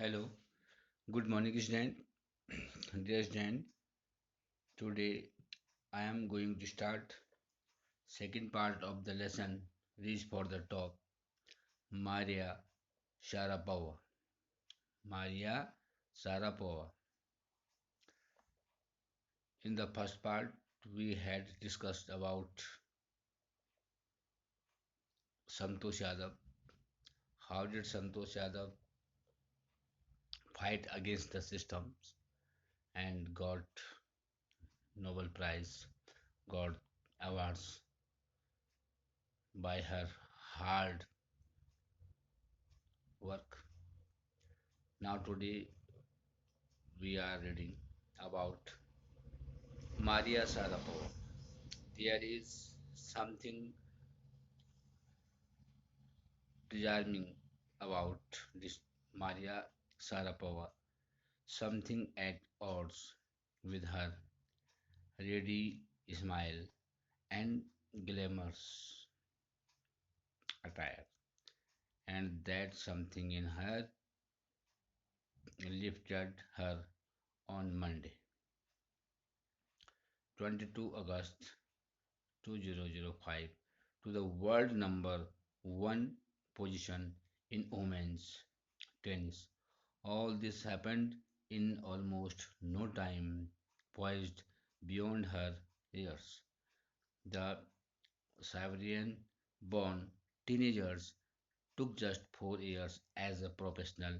Hello, good morning, student. Dear student, today I am going to start second part of the lesson. Reach for the top. Maria Sharapova. Maria Sharapova. In the first part, we had discussed about Santosh Yadav. How did Santosh Yadav fight against the systems and got Nobel Prize, got awards by her hard work. Now today we are reading about Maria Sharapova. There is something disarming about this Maria Sharapova, something at odds with her ready smile and glamorous attire, and that something in her lifted her on Monday, 22 August 2005, to the world number one position in women's tennis. All this happened in almost no time, poised beyond her years. The Savarian born teenagers took just 4 years as a professional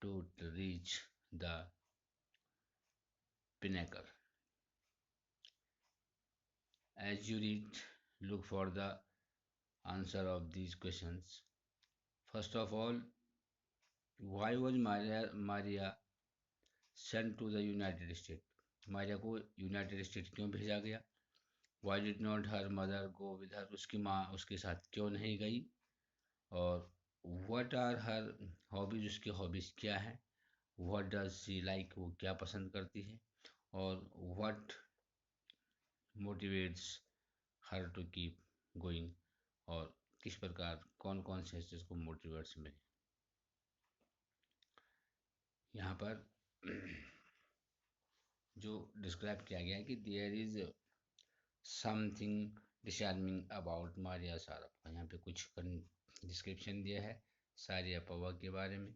to reach the pinnacle. As you read, look for the answer of these questions. First of all, why was Maria sent to the United States? Maria को United state क्यों भेजा गया? Why did not her mother go with her? उसकी माँ उसके साथ क्यों नहीं गई? और what are her hobbies? उसकी hobbies क्या है? What does she like? वो क्या पसंद करती है? और what motivates her to keep going? और किस प्रकार कौन कौन से चीज़ को मोटिवेट्स मिले? यहाँ पर जो डिस्क्राइब किया गया है कि there is something disarming about Maria Sharapova. यहाँ पे कुछ डिस्क्रिप्शन दिया है शारापोवा के बारे में।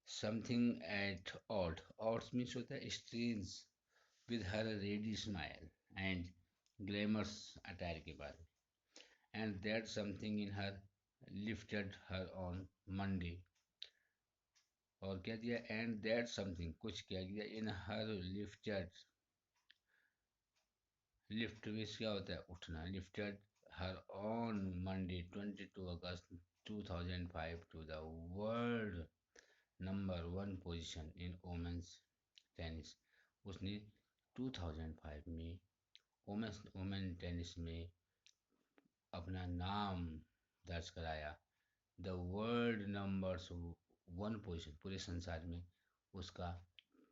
Something at odd, odds means होता है strange with her ready smile and glamorous attire के बारे में। And that something in her lifted her on Monday. और क्या दिया? एंड दैट समथिंग कुछ क्या दिया in her lifted, lift means क्या होता है? उठना। Lifted her on Monday 22 August 2005 to the world number one position in women's tennis. उसने 2005 में वोमेन टेनिस में अपना नाम दर्ज कराया। The world numbers one position, पूरे संसार में उसका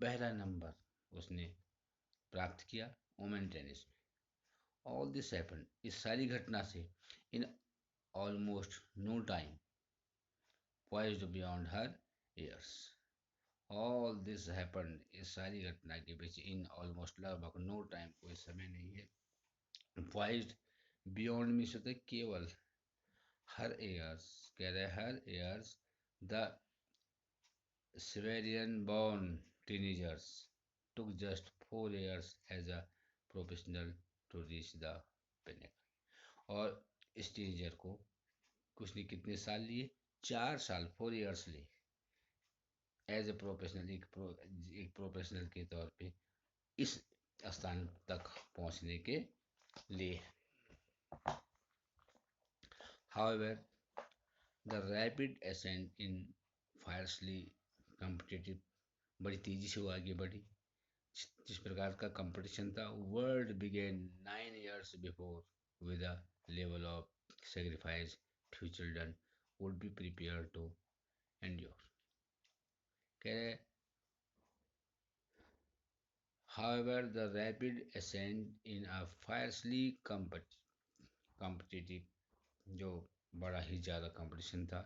पहला नंबर उसने प्राप्त किया वोमेन टेनिस में। ऑल दिस हैपन, इस सारी घटना से in almost no time, poised beyond her years. All this happen, इस सारी घटना के पीछे इन ऑलमोस्ट लगभग नो टाइम, कोई समय नहीं है। पॉइज्ड बियॉन्ड मीन्स होता है केवल, हर ईयर्स कह रहे her years the Siberian born teenagers took just 4 years as a professional to reach the pinnacle। और इस टीनेजर को कुछ ने कितने साल लिए? 4 साल, 4 years लिए एज ए प्रोफेशनल, एक प्रोफेशनल के तौर पे इस स्थान तक पहुंचने के लिए। However, the rapid ascent in fiercely competitive, बड़ी तेजी से वो आगे बढ़ी, जिस प्रकार का कंपटीशन था। World began 9 years before with a level of sacrifice few children would be prepare to endure. कह रहे however the rapid ascent in a fiercely competitive, जो बड़ा ही ज़्यादा कंपटीशन था,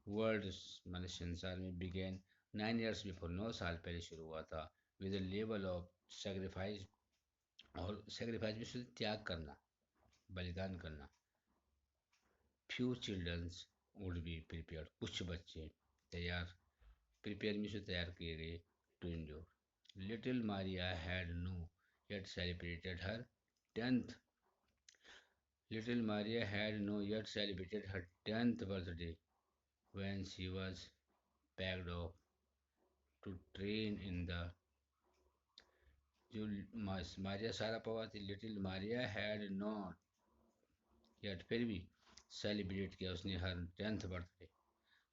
वर्ल्ड मैंने संसार में बिगेन 9 years बिफोर, 9 साल पहले शुरू हुआ था, with a level of sacrifice. और सेक्रीफाइस में सिर्फ त्याग करना, बलिदान करना। Few childrens would be prepared, कुछ बच्चे तैयार, प्रिपेयर में से तैयार किए गए, to endure. Little Maria had no yet celebrated her 10th Little Maria had no yet celebrated her 10th birthday when she was packed off to train in the जो Maria Sharapova थी, little Maria had not yet फिर भी celebrate किया उसने हर 10th birthday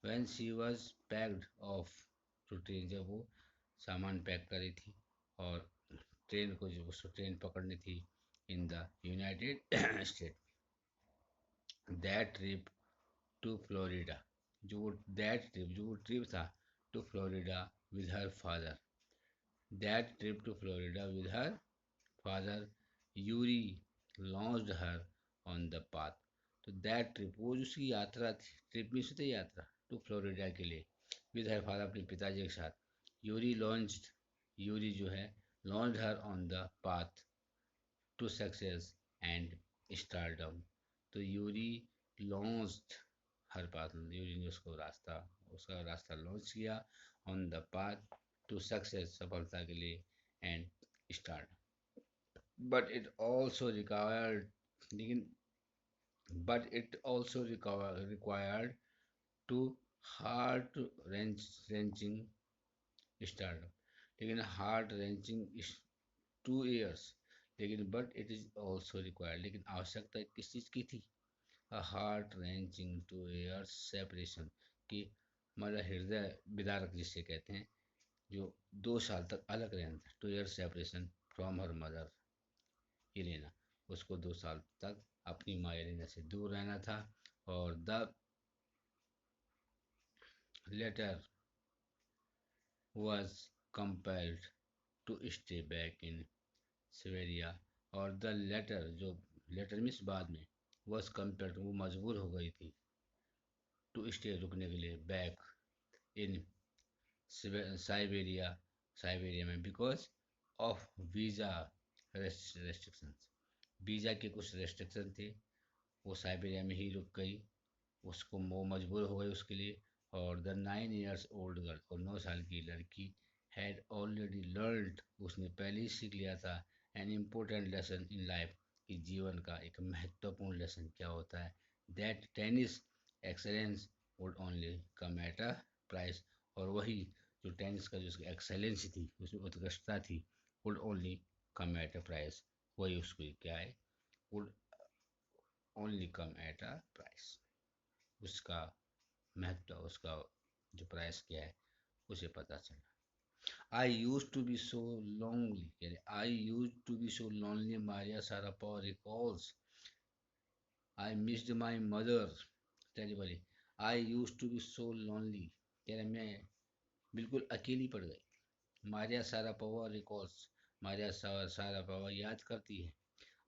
when she was packed off to train, जब वो सामान pack करी थी और ट्रेन को, जो उसको ट्रेन पकड़नी थी in the United State. That trip to Florida, जो वो ट्रिप था to Florida with her father, that trip to Florida with her father, Yuri launched her on the path. तो दैट ट्रिप, वो जो उसकी यात्रा थी, ट्रिप में से थी यात्रा टू फ्लोरिडा के लिए, विद हर फादर, अपने पिताजी के साथ। यूरी लॉन्च्ड, यूरी जो है, launched her on the path to success and stardom. तो Yuri launched her path, Yuri ने उसका रास्ता लॉन्च किया, on the path to success, सफलता के लिए, and stardom. But it also required, लेकिन but it also required to heart wrenching stardom, लेकिन हार्ट रेंचिंग 2 years, लेकिन but it is also required, लेकिन आवश्यकता किस चीज़ की थी? A heart wrenching 2 years separation की, मतलब हृदय विदारक जिसे कहते हैं, जो 2 साल तक अलग रहना था, 2 years separation from her mother Yelena, उसको 2 साल तक अपनी माँ एलेना से दूर रहना था। और the latter was compelled to stay back in Siberia, और द लेटर, जो लेटर मीन्स बाद में, was compelled, वो मजबूर हो गई थी, टू स्टे, रुकने के लिए, बैक इन साइबेरिया, साइबेरिया में, because of visa restrictions, visa के कुछ रेस्ट्रिक्शन थे, वो साइबेरिया में ही रुक गई, उसको वो मजबूर हो गई उसके लिए। और द 9 years ओल्ड गर्ल, और 9 साल की लड़की, हैड ऑलरेडी लर्नड, उसने पहले ही सीख लिया था, an important lesson in life, कि जीवन का एक महत्वपूर्ण लेसन क्या होता है, that tennis excellence would only come at a price, और वही जो टेनिस का जो उसकी एक्सेलेंस थी, उसमें उत्कृष्टता थी, would only come at a price, वही उसको क्या है, would only come at a price, उसका महत्व, उसका जो प्राइस क्या है, उसे पता चला। I used to be so lonely, I used to be so lonely, Maria Sharapova recalls, I missed my mother terribly, I used to be so lonely, कह रहे मैं बिल्कुल अकेली पड़ गई। Maria Sharapova recalls, Maria Sharapova याद करती है,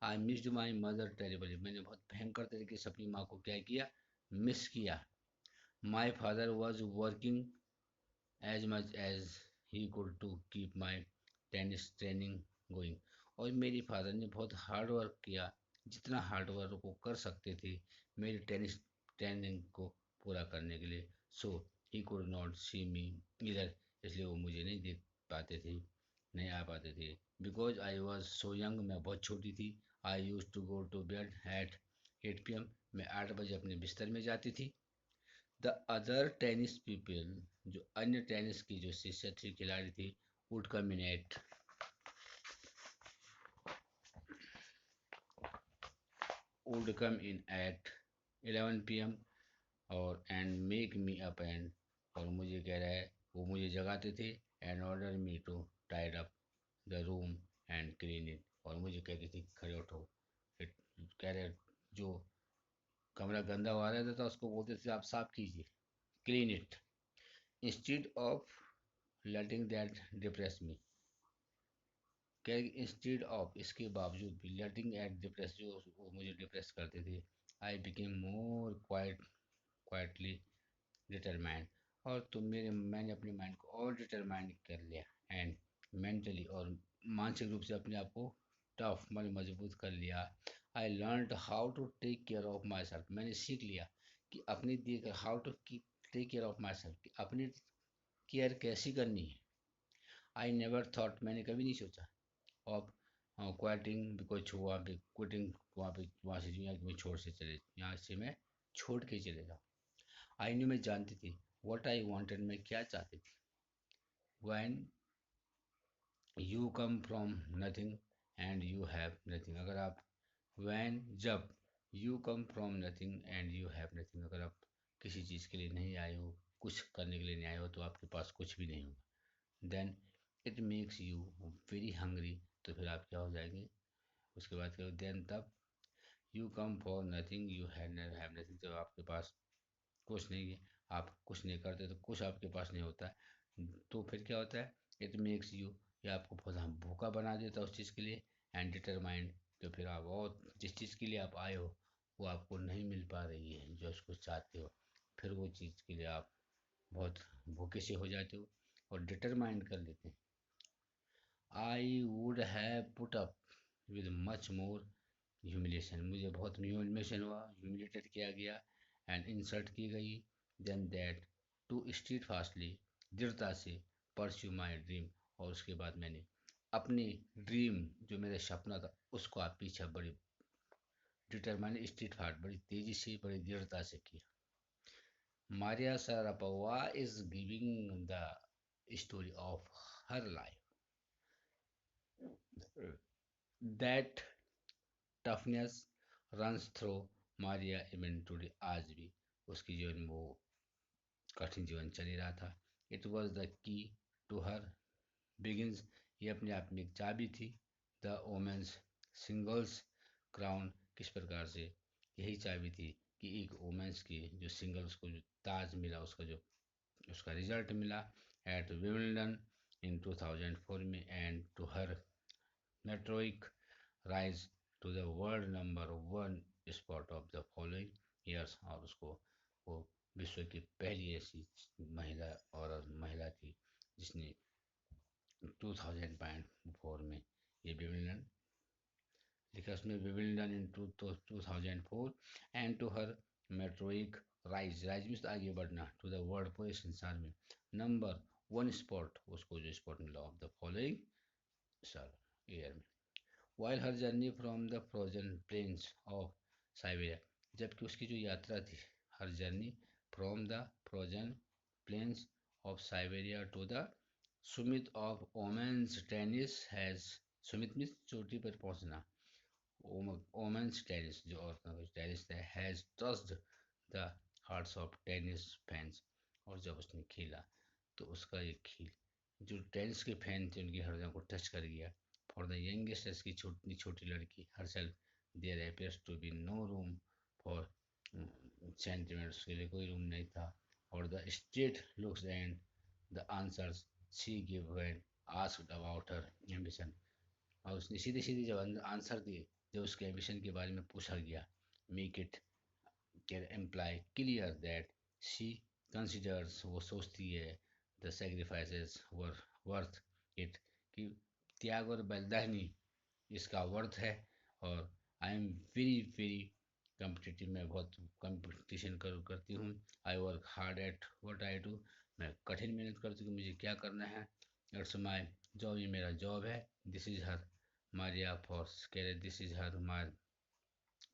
I missed my mother terribly, मैंने बहुत भयंकर तरीके से अपनी माँ को क्या किया, मिस किया। My father was working as much as he could to keep my tennis training going, और मेरे फादर ने बहुत हार्ड वर्क किया, जितना हार्ड वर्क वो कर सकते थे मेरी टेनिस ट्रेनिंग को पूरा करने के लिए। सो ही कुड नॉट सी मी इधर, इसलिए वो मुझे नहीं देख पाते थे, नहीं आ पाते थे, because I was so young, मैं बहुत छोटी थी। I used to go to bed at 8 PM, मैं 8 बजे अपने बिस्तर में जाती थी। द अदर टेनिस पीपल, जो अन्य टेनिस की जो शिष्य थी, खिलाड़ी थी, would come in at, would come in at 11 PM, और and make me up, and, और मुझे कह रहा है, वो मुझे जगाते थे, and order me to tidy up the room and clean it, और मुझे कहते थे खड़े उठो, फिर कह रहे जो कमरा गंदा हुआ रहता था उसको बोलते थे आप साफ कीजिए, clean it, instead of letting that depress me, क्या इंस्टीड ऑफ, इसके बावजूद भी, लेटिंग एट डिप्रेस, जो वो मुझे डिप्रेस करते थे, I became more quietly determined, और मैंने अपने माइंड को और डिटरमाइंड कर लिया, एंड मेंटली और मानसिक रूप से अपने आप को टफ मजबूत कर लिया। I learn how to take care of myself, मैंने सीख लिया कि अपनी देख how to take care of myself, कि अपनी केयर कैसी करनी है। आई नेवर थॉट, मैंने कभी नहीं सोचा ऑफ क्वाइटिंग, कुछ हुआ पे क्विटिंग, वहाँ से यहाँ मैं छोड़ से चले, यहाँ से मैं छोड़ के चले जाऊँ। आई न्यू, मैं जानती थी व्हाट आई वांटेड, मैं क्या चाहती थी। When you come from nothing and you have nothing, अगर आप व्हेन जब you come from nothing and you have nothing, अगर आप किसी चीज़ के लिए नहीं आए हो, कुछ करने के लिए नहीं आए हो, तो आपके पास कुछ भी नहीं होगा। Then it makes you very hungry, तो फिर आप क्या हो जाएंगे। उसके बाद क्या, देन तब you come for nothing you have nothing, जब आपके पास कुछ नहीं है, आप कुछ नहीं करते तो कुछ आपके पास नहीं होता है, तो फिर क्या होता है, इट मेक्स यू, ये आपको बहुत हम भूखा बना देता है उस चीज़ के लिए, एंड डिटरमाइंड, तो फिर आप और जिस चीज़ के लिए आप आए हो वो आपको नहीं मिल पा रही है जो उसको चाहते हो, फिर वो चीज़ के लिए आप बहुत भूखे से हो जाते हो और डिटरमाइंड कर लेते हैं। I would have put up with much more humiliation, मुझे बहुत ह्यूमिलेशन हुआ, ह्यूमिलेटेड किया गया एंड इंसल्ट की गई, then that to steadfastly, दृढ़ता से परस्यू माई ड्रीम, और उसके बाद मैंने अपनी ड्रीम, जो मेरा सपना था, उसको आप पीछे बड़ी डिटरमाइन स्ट्रीट फास्ट, बड़ी तेजी से बड़ी दृढ़ता से किया। Maria Sharapova is giving the story of her life, that toughness runs through Maria even today, आज भी उसकी जीवन में वो कठिन जीवन चल ही रहा था। It was the key to her beginnings, ये अपने आप में एक चाबी थी। द वोमेंस सिंगल्स क्राउन, किस प्रकार से यही चाबी थी कि एक वोमेंस की जो सिंगल, उसको जो ताज मिला, उसका जो उसका रिजल्ट मिला एट विमिल्डन इन 2004 में, and to her meteoric rise to the world number one spot of the following years, और उसको वो विश्व की पहली ऐसी महिला महिला थी जिसने 2004 में ये विमिल्डन लिखा, उसने Wimbledon in 2004, and to her meteoric rise means आगे बढ़ना, टू द वर्ल्ड, पूरे संसार में नंबर वन स्पॉट, उसको जो स्पॉट मिला ऑफ द फॉलोइंग साल ईयर में। While her journey from the frozen plains of Siberia, जबकि उसकी जो यात्रा थी, her journey from the frozen plains of Siberia to the summit of women's tennis has, summit means चोटी पर पहुंचना, ओमेंस टेनिस जो औरतों का टेनिस है, has touched the hearts of tennis fans, और जब उसने खेला तो उसका ये खेल जो टेनिस के फैन थे उनकी हृदय को टच कर गया। फॉर द यंगेस्ट, इसकी छोटी छोटी लड़की हर्षल, there appears to be no room for sentiments, के लिए कोई रूम नहीं था। और the straight looks and the answers she give when asked about her ambition, और उसने सीधे सीधे जब आंसर दिए जब उसके एम्बिशन के बारे में पूछा गया, make it can imply clear that she considers, वो सोचती है, the sacrifices were worth it, कि त्याग और बलिदानी इसका वर्थ है। और I am very very competitive, मैं बहुत कंपटीशन करती हूँ। I work hard at what I do, मैं कठिन मेहनत करती हूँ, मुझे क्या करना है। इट्स माई जॉब, ये मेरा जॉब है। This is her Maria force कह रहे, दिस इज हर मार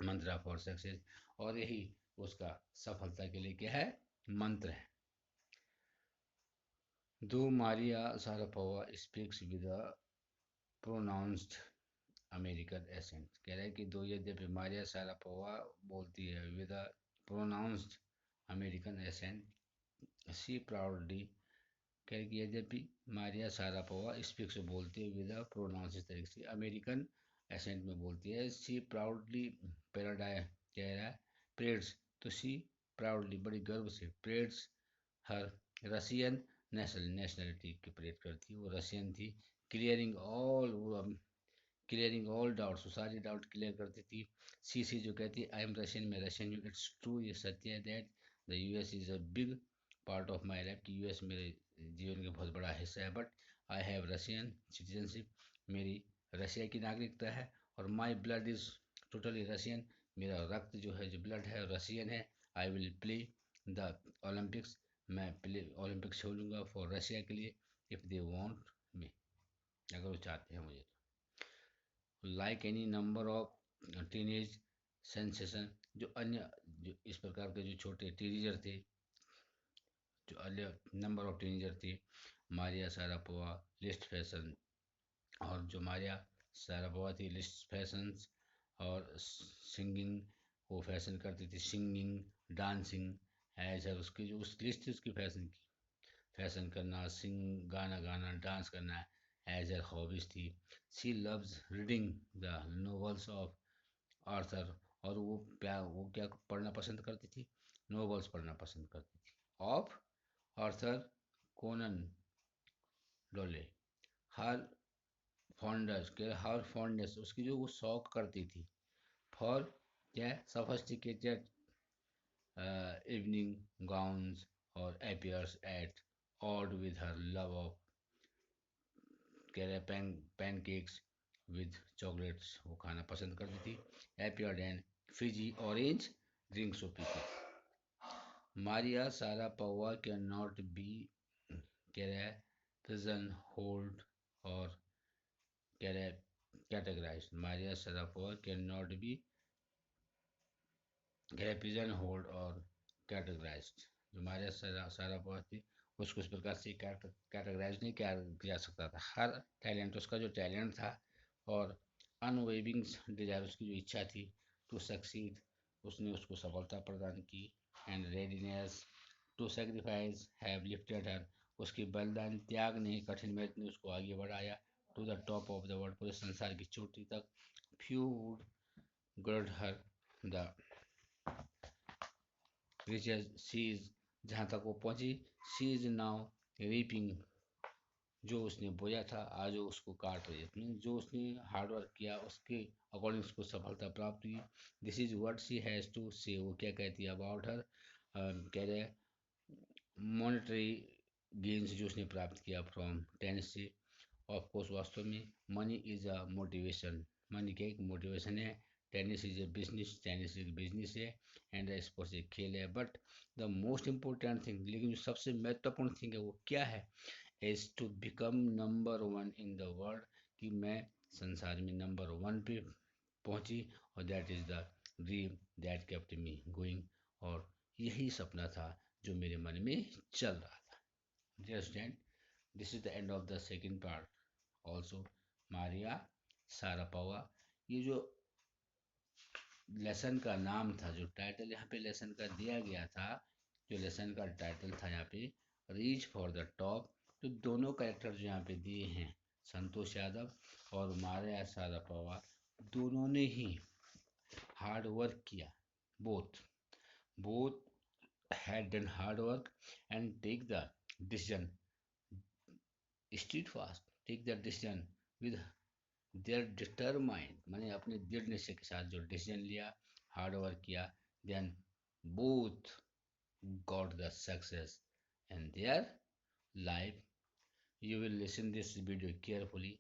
मंत्रा फॉर सक्सेस, और यही उसका सफलता के लिए क्या है, मंत्र है। Though Maria Sharapova speaks with a pronounced American accent, कह रहा है कि दो, यद्यपि मारिया सारापोवा बोलती है with a pronounced American accent, she proudly, कह रही कि यद्यपि मारिया सारापोवा स्पीक्स बोलती है विद अ प्रोनाउंस, इस तरीके से अमेरिकन एसेंट में बोलती है। सी प्राउडली पैराडाइ कह रहा है प्रेड्स, तो सी प्राउडली बड़ी गर्व से प्रेड्स हर रसियन नेशनलिटी की परेड करती है, वो रशियन थी। क्लियरिंग ऑल, वो क्लियरिंग ऑल डाउट्स, वो सारी डाउट क्लियर करती थी। सी जो कहती है आई एम रशियन, मैं रशियन हूँ, इट्स ट्रू, ये सत्य है, that the US is a big part of my life कि यूएस मेरे जीवन का बहुत बड़ा हिस्सा है, but I have Russian citizenship, मेरी रशिया की नागरिकता है, और my blood is totally Russian, मेरा रक्त जो है, जो ब्लड है रशियन है। I will play the Olympics, मैं प्ले ओलंपिक्स खेलूँगा फॉर रशिया के लिए, इफ़ दे वांट मी, अगर वो चाहते हैं मुझे तो। Like any number of teenage sensation, जो अन्य, जो इस प्रकार के जो छोटे टीनेजर थे, जो अन्य नंबर ऑफ टीनेजर थे, मारिया सारापोवा, लिस्ट फैशन, और जो मारिया सारापोवा थी लिस्ट फैशंस और सिंगिंग, वो फैशन करती थी सिंगिंग डांसिंग, ऐसा उसकी जो उस लिस्ट थी उसकी फैशन की, फैशन करना, गाना गाना, डांस करना एज हर हॉबीज थी। She loves reading the novels of Arthur, और वो क्या पढ़ना पसंद करती थी, नॉवेल्स पढ़ना पसंद करती थी, ऑफ आर्थर कोनन डोले। हर हर फॉन्डनेस, उसकी जो वो शौक करती थी, फॉर क्या, सफिस्टिकेटेड इवनिंग गाउन्स, और appears at odd with her love of कह रहे पैनकेक्स विद चॉकलेट्स, वो खाना पसंद करती थी। appeared and Fiji orange drinks वो पीती थी। मारिया सारा पवा कैन नॉट बी, कह रहा है, प्रिजन होल्ड, और कह रहा है कैटेगराइज, मारिया सारा पवा कैन नॉट बी, कह रहा है प्रिजन होल्ड और कैटेगराइज्ड, जो मारिया सारा पवा थी उसको इस प्रकार से कैटेगराइज नहीं किया जा सकता था। हर टैलेंट, उसका जो टैलेंट था, और अनवेविंग डिजायर, उसकी जो इच्छा थी टू सक्सीड, उसने उसको सफलता प्रदान की। And readiness to sacrifice have lifted her, उसकी बलिदान त्याग ने, कठिन मेहनत ने उसको आगे बढ़ाया। To the top of the world, पूरे संसार की चोटी तक। Few would gird her the riches she is, जहाँ तक वो पहुँची, शी इज नाउ रीपिंग, जो उसने बोया था आज वो उसको काट रही है, जो उसने हार्डवर्क किया उसके अकॉर्डिंग उसको सफलता प्राप्त हुई। This is what she has to say, वो क्या कहती है अबाउट हर, कह रहे मॉनेटरी गेन्स जो उसने प्राप्त किया फ्रॉम टेनिस से। ऑफ कोर्स वास्तव में money is a motivation, money क्या एक मोटिवेशन है। Tennis is a business, tennis एक बिजनेस है, एंड स्पोर्ट्स एक खेल है, but the most important thing, लेकिन जो सबसे महत्वपूर्ण थिंग है वो क्या है, is to become number one in the world, कि मैं संसार में नंबर वन पे पहुंची, और that is the dream that kept me going, और यही सपना था जो मेरे मन में चल रहा था। Just and this is the end of the second part also, Maria Sharapova. ये जो लेसन का नाम था, जो टाइटल यहाँ पे लेसन का दिया गया था, जो लेसन का टाइटल था यहाँ पे, रीच फॉर द टॉप, तो दोनों कैरेक्टर जो यहाँ पे दिए हैं, संतोष यादव और मारिया सारापोवा, दोनों ने ही हार्ड वर्क किया, both both had done hard work and take the decision steadfast, take the decision with their determined, मैंने अपने दृढ़ निश्चय के साथ जो डिसीजन लिया, हार्ड वर्क किया, then both got the success in their life. You will listen this video carefully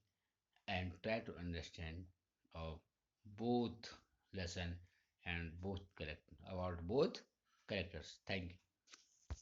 and try to understand of both lesson and both correct about both characters. Thank you.